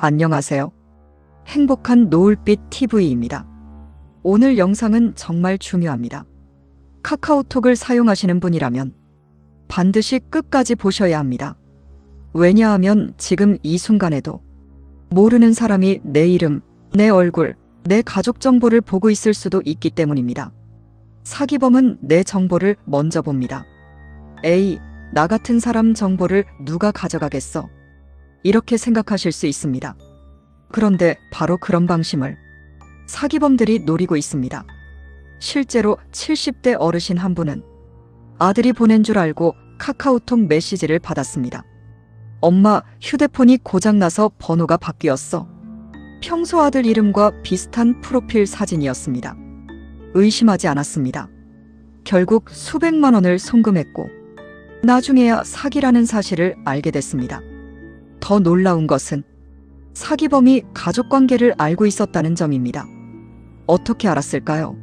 안녕하세요. 행복한 노을빛 TV입니다. 오늘 영상은 정말 중요합니다. 카카오톡을 사용하시는 분이라면 반드시 끝까지 보셔야 합니다. 왜냐하면 지금 이 순간에도 모르는 사람이 내 이름, 내 얼굴, 내 가족 정보를 보고 있을 수도 있기 때문입니다. 사기범은 내 정보를 먼저 봅니다. 에이, 나 같은 사람 정보를 누가 가져가겠어? 이렇게 생각하실 수 있습니다. 그런데 바로 그런 방심을 사기범들이 노리고 있습니다. 실제로 70대 어르신 한 분은 아들이 보낸 줄 알고 카카오톡 메시지를 받았습니다. 엄마, 휴대폰이 고장나서 번호가 바뀌었어. 평소 아들 이름과 비슷한 프로필 사진이었습니다. 의심하지 않았습니다. 결국 수백만 원을 송금했고 나중에야 사기라는 사실을 알게 됐습니다. 더 놀라운 것은 사기범이 가족관계를 알고 있었다는 점입니다. 어떻게 알았을까요?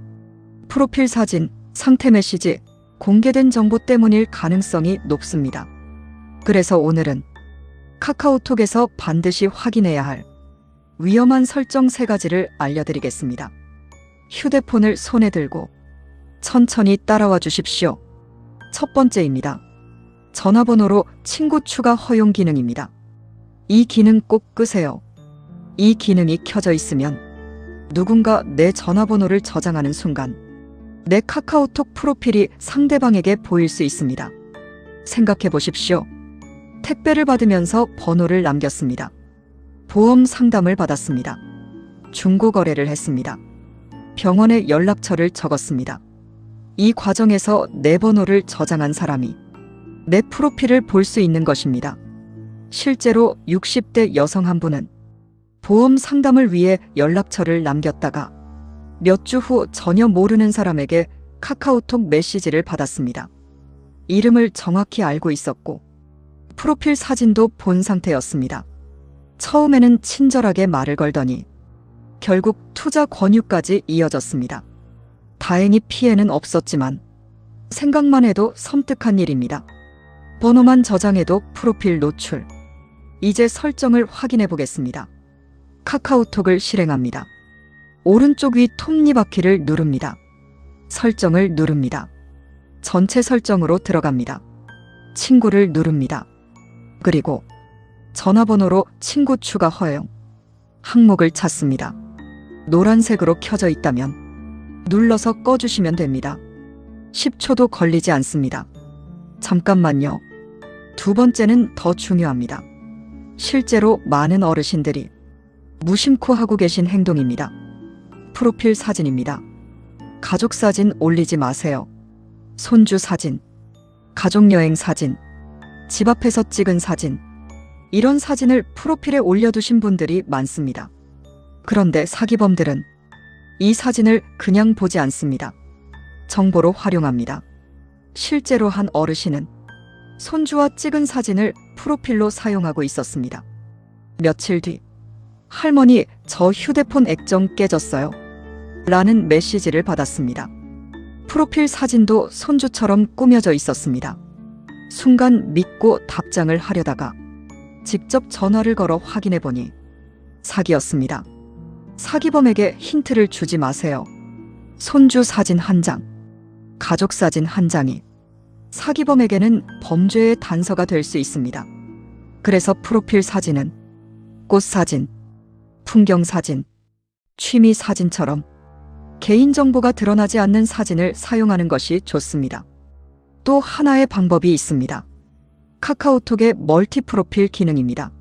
프로필 사진, 상태 메시지, 공개된 정보 때문일 가능성이 높습니다. 그래서 오늘은 카카오톡에서 반드시 확인해야 할 위험한 설정 3가지를 알려드리겠습니다. 휴대폰을 손에 들고 천천히 따라와 주십시오. 첫 번째입니다. 전화번호로 친구 추가 허용 기능입니다. 이 기능 꼭 끄세요. 이 기능이 켜져 있으면 누군가 내 전화번호를 저장하는 순간 내 카카오톡 프로필이 상대방에게 보일 수 있습니다. 생각해 보십시오. 택배를 받으면서 번호를 남겼습니다. 보험 상담을 받았습니다. 중고거래를 했습니다. 병원에 연락처를 적었습니다. 이 과정에서 내 번호를 저장한 사람이 내 프로필을 볼 수 있는 것입니다. 실제로 60대 여성 한 분은 보험 상담을 위해 연락처를 남겼다가 몇 주 후 전혀 모르는 사람에게 카카오톡 메시지를 받았습니다. 이름을 정확히 알고 있었고 프로필 사진도 본 상태였습니다. 처음에는 친절하게 말을 걸더니 결국 투자 권유까지 이어졌습니다. 다행히 피해는 없었지만 생각만 해도 섬뜩한 일입니다. 번호만 저장해도 프로필 노출. 이제 설정을 확인해 보겠습니다. 카카오톡을 실행합니다. 오른쪽 위 톱니바퀴를 누릅니다. 설정을 누릅니다. 전체 설정으로 들어갑니다. 친구를 누릅니다. 그리고 전화번호로 친구 추가 허용. 항목을 찾습니다. 노란색으로 켜져 있다면 눌러서 꺼주시면 됩니다. 10초도 걸리지 않습니다. 잠깐만요. 두 번째는 더 중요합니다. 실제로 많은 어르신들이 무심코 하고 계신 행동입니다. 프로필 사진입니다. 가족 사진 올리지 마세요. 손주 사진, 가족여행 사진, 집 앞에서 찍은 사진, 이런 사진을 프로필에 올려두신 분들이 많습니다. 그런데 사기범들은 이 사진을 그냥 보지 않습니다. 정보로 활용합니다. 실제로 한 어르신은 손주와 찍은 사진을 프로필로 사용하고 있었습니다. 며칠 뒤, 할머니, 저 휴대폰 액정 깨졌어요. 라는 메시지를 받았습니다. 프로필 사진도 손주처럼 꾸며져 있었습니다. 순간 믿고 답장을 하려다가 직접 전화를 걸어 확인해 보니 사기였습니다. 사기범에게 힌트를 주지 마세요. 손주 사진 한 장, 가족 사진 한 장이 사기범에게는 범죄의 단서가 될 수 있습니다. 그래서 프로필 사진은 꽃 사진, 풍경 사진, 취미 사진처럼 개인정보가 드러나지 않는 사진을 사용하는 것이 좋습니다. 또 하나의 방법이 있습니다. 카카오톡의 멀티 프로필 기능입니다.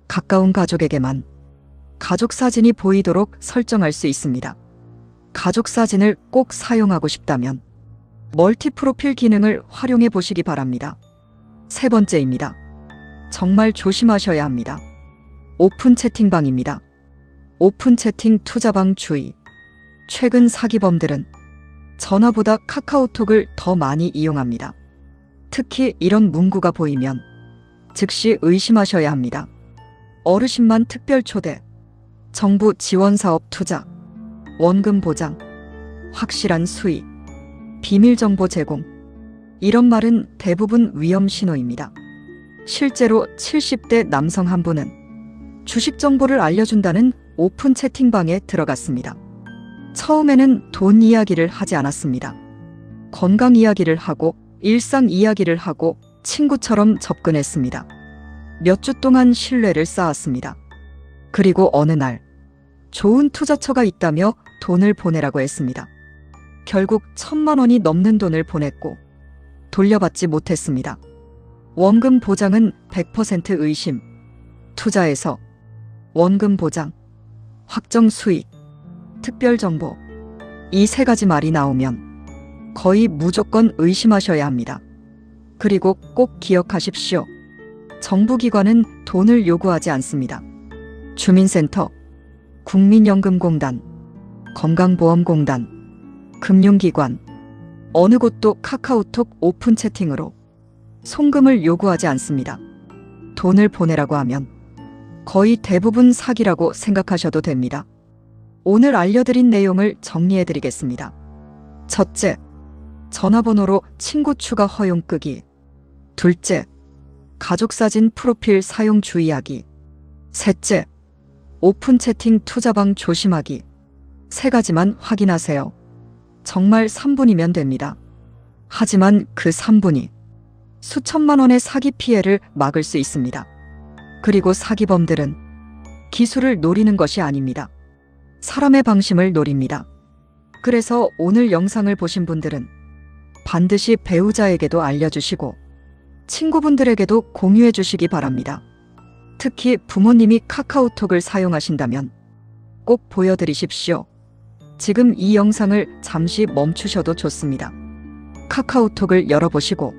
가까운 가족에게만 가족 사진이 보이도록 설정할 수 있습니다. 가족 사진을 꼭 사용하고 싶다면 멀티 프로필 기능을 활용해 보시기 바랍니다. 세 번째입니다. 정말 조심하셔야 합니다. 오픈 채팅방입니다. 오픈 채팅 투자방 주의. 최근 사기범들은 전화보다 카카오톡을 더 많이 이용합니다. 특히 이런 문구가 보이면 즉시 의심하셔야 합니다. 어르신만 특별 초대, 정부 지원 사업 투자, 원금 보장, 확실한 수익, 비밀 정보 제공. 이런 말은 대부분 위험 신호입니다. 실제로 70대 남성 한 분은 주식 정보를 알려준다는 오픈 채팅방에 들어갔습니다. 처음에는 돈 이야기를 하지 않았습니다. 건강 이야기를 하고 일상 이야기를 하고 친구처럼 접근했습니다. 몇 주 동안 신뢰를 쌓았습니다. 그리고 어느 날 좋은 투자처가 있다며 돈을 보내라고 했습니다. 결국 1,000만 원이 넘는 돈을 보냈고 돌려받지 못했습니다. 원금 보장은 100% 의심, 투자에서 원금 보장, 확정 수익, 특별 정보, 이 세 가지 말이 나오면 거의 무조건 의심하셔야 합니다. 그리고 꼭 기억하십시오. 정부기관은 돈을 요구하지 않습니다. 주민센터, 국민연금공단, 건강보험공단, 금융기관, 어느 곳도 카카오톡 오픈 채팅으로 송금을 요구하지 않습니다. 돈을 보내라고 하면 거의 대부분 사기라고 생각하셔도 됩니다. 오늘 알려드린 내용을 정리해드리겠습니다. 첫째, 전화번호로 친구 추가 허용 끄기. 둘째, 가족사진 프로필 사용 주의하기. 셋째, 오픈 채팅 투자방 조심하기. 세 가지만 확인하세요. 정말 3분이면 됩니다. 하지만 그 3분이 수천만 원의 사기 피해를 막을 수 있습니다. 그리고 사기범들은 기술을 노리는 것이 아닙니다. 사람의 방심을 노립니다. 그래서 오늘 영상을 보신 분들은 반드시 배우자에게도 알려주시고 친구분들에게도 공유해 주시기 바랍니다. 특히 부모님이 카카오톡을 사용하신다면 꼭 보여드리십시오. 지금 이 영상을 잠시 멈추셔도 좋습니다. 카카오톡을 열어보시고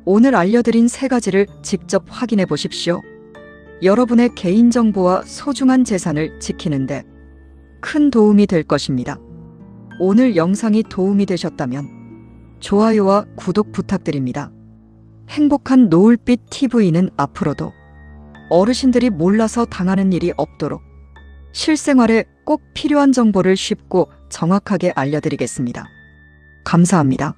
오늘 알려드린 세 가지를 직접 확인해 보십시오. 여러분의 개인정보와 소중한 재산을 지키는데 큰 도움이 될 것입니다. 오늘 영상이 도움이 되셨다면 좋아요와 구독 부탁드립니다. 행복한 노을빛 TV는 앞으로도 어르신들이 몰라서 당하는 일이 없도록 실생활에 꼭 필요한 정보를 쉽고 정확하게 알려드리겠습니다. 감사합니다.